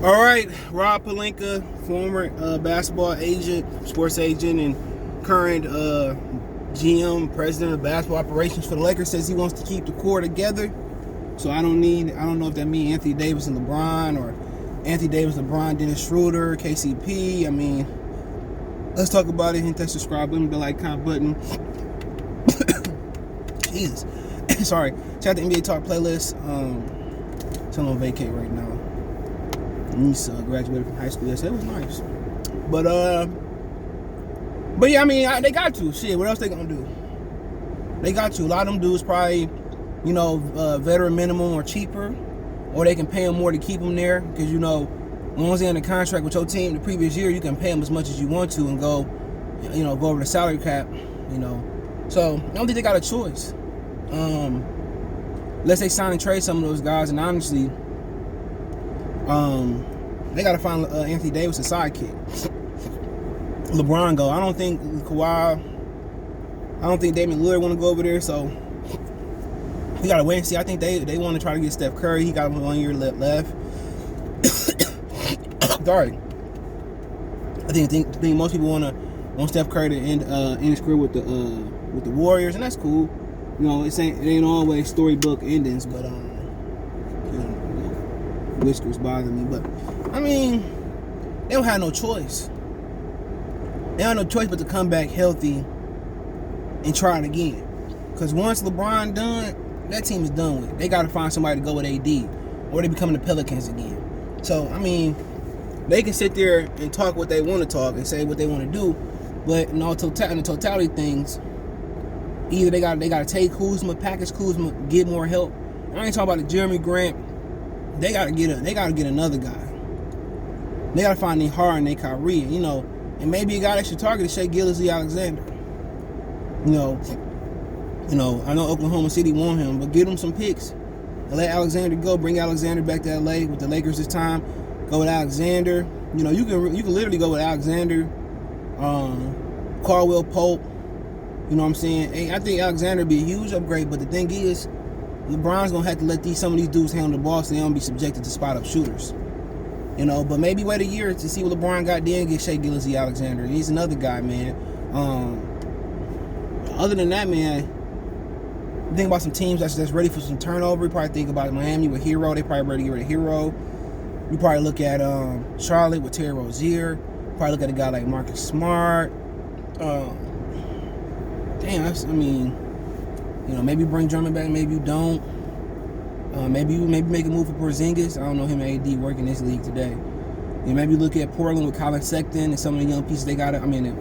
All right, Rob Pelinka, former basketball agent, sports agent, and current GM, president of basketball operations for the Lakers, says he wants to keep the core together. So I don't know if that means Anthony Davis and LeBron, or Anthony Davis, LeBron, Dennis Schroeder, KCP. I mean, let's talk about it. Hit that subscribe button, the like, comment button. Jesus. Sorry. Check out the NBA Talk playlist. It's on vacate right now. Niece graduated from high school yesterday. It was nice. But yeah, I mean, they got to. Shit, what else they gonna do? They got to. A lot of them dudes probably, veteran minimum or cheaper, or they can pay them more to keep them there, because once they're in a contract with your team the previous year, you can pay them as much as you want to and go over the salary cap, So I don't think they got a choice. Unless they sign and trade some of those guys, and honestly, they got to find Anthony Davis a sidekick. LeBron go. I don't think Kawhi. I don't think Damian Lillard want to go over there. So we got to wait and see. I think they want to try to get Steph Curry. He got 1 year left. Sorry. I think most people want Steph Curry to end his career with the Warriors, and that's cool. It ain't always storybook endings, but whiskers bother me. But I mean, they don't have no choice. They have no choice but to come back healthy and try it again. Because once LeBron done, that team is done with. They got to find somebody to go with AD, or they becoming the Pelicans again. So I mean, they can sit there and talk what they want to talk and say what they want to do, but in the totality of things, either they got to take Kuzma, package Kuzma, get more help. I ain't talking about the Jeremy Grant. They got to get another guy. They got to find their Hart and their Kyrie, and maybe a guy that should target is Shai Gilgeous-Alexander. I know Oklahoma City want him, but get him some picks and let Alexander go. Bring Alexander back to LA with the Lakers this time. Go with Alexander. You can literally go with Alexander, Caldwell Pope. You know what I'm saying? Hey, I think Alexander would be a huge upgrade, but the thing is, LeBron's gonna have to let some of these dudes handle the ball so they don't be subjected to spot up shooters. But maybe wait a year to see what LeBron got then, get Shai Gilgeous-Alexander. He's another guy, man. Other than that, man, think about some teams that's ready for some turnover. You probably think about Miami with Hero. They probably ready to get rid of Hero. You probably look at Charlotte with Terry Rozier. Probably look at a guy like Marcus Smart. Maybe bring Drummond back, maybe you don't. Maybe make a move for Porzingis. I don't know him and AD working this league today. Maybe look at Portland with Colin Sexton and some of the young pieces they got. In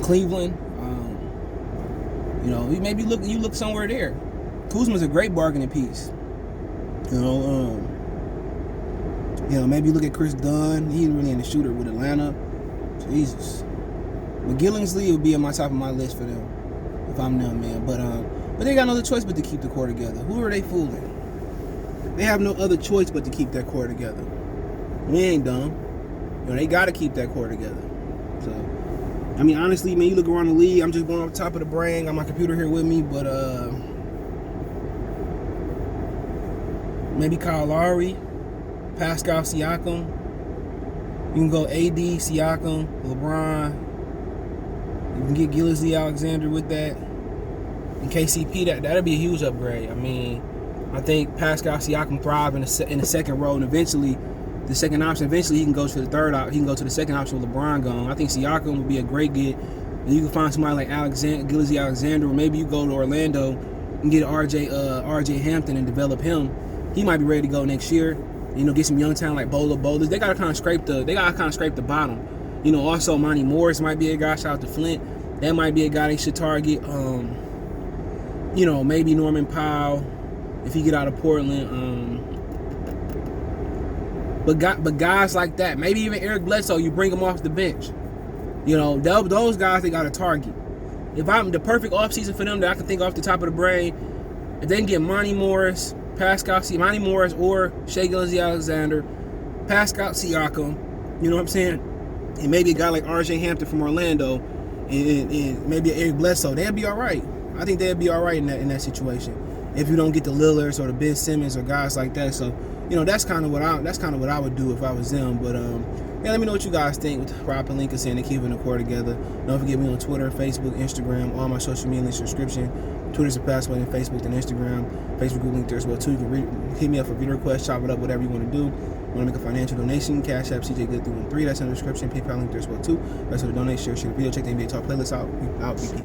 Cleveland. Maybe you look somewhere there. Kuzma's a great bargaining piece. Maybe look at Chris Dunn. He ain't really in the shooter with Atlanta. Jesus. But Gillingsley would be on my top of my list for them if I'm them, man. But they got no other choice but to keep the core together. Who are they fooling? They have no other choice but to keep that core together. We ain't dumb. They got to keep that core together. So, I mean, honestly, man, you look around the league. I'm just going off the top of the brain. Got my computer here with me, but maybe Kyle Lowry, Pascal Siakam. You can go AD, Siakam, LeBron. You can get Gilgeous-Alexander with that. And KCP, that'd be a huge upgrade. I mean, I think Pascal Siakam thrive in the second role, and eventually, the second option. Eventually, he can go to the third option. He can go to the second option with LeBron gone. I think Siakam would be a great get. And you can find somebody like Gilgeous-Alexander, or maybe you go to Orlando and get RJ Hampton and develop him. He might be ready to go next year. Get some young talent like Bowlers. They gotta kind of scrape the bottom. Also Monty Morris might be a guy. Shout out to Flint. That might be a guy they should target. Maybe Norman Powell if he get out of Portland. But guys like that, maybe even Eric Bledsoe, you bring him off the bench. Those guys they got to target. If I'm the perfect offseason for them that I can think off the top of the brain, if they can get Monty Morris or Shai Gilgeous-Alexander, Pascal Siakam, you know what I'm saying? And maybe a guy like RJ Hampton from Orlando, and maybe Eric Bledsoe, they'd be all right. I think they'd be all right in that situation. If you don't get the Lillards or the Ben Simmons or guys like that. So you know, that's kind of what I would do if I was them. But yeah, let me know what you guys think with Rob Pelinka saying they're keeping the core together. Don't forget me on Twitter, Facebook, Instagram, all my social media links in the description. Twitter's the best way, and Facebook and Instagram. Facebook group link there as well too. You can hit me up for video requests, chop it up, whatever you want to do. Want to make a financial donation? Cash App CJGood313. That's in the description. PayPal link there as well too. That's for the donation. Share the video. Check the NBA Talk playlist out. Peace.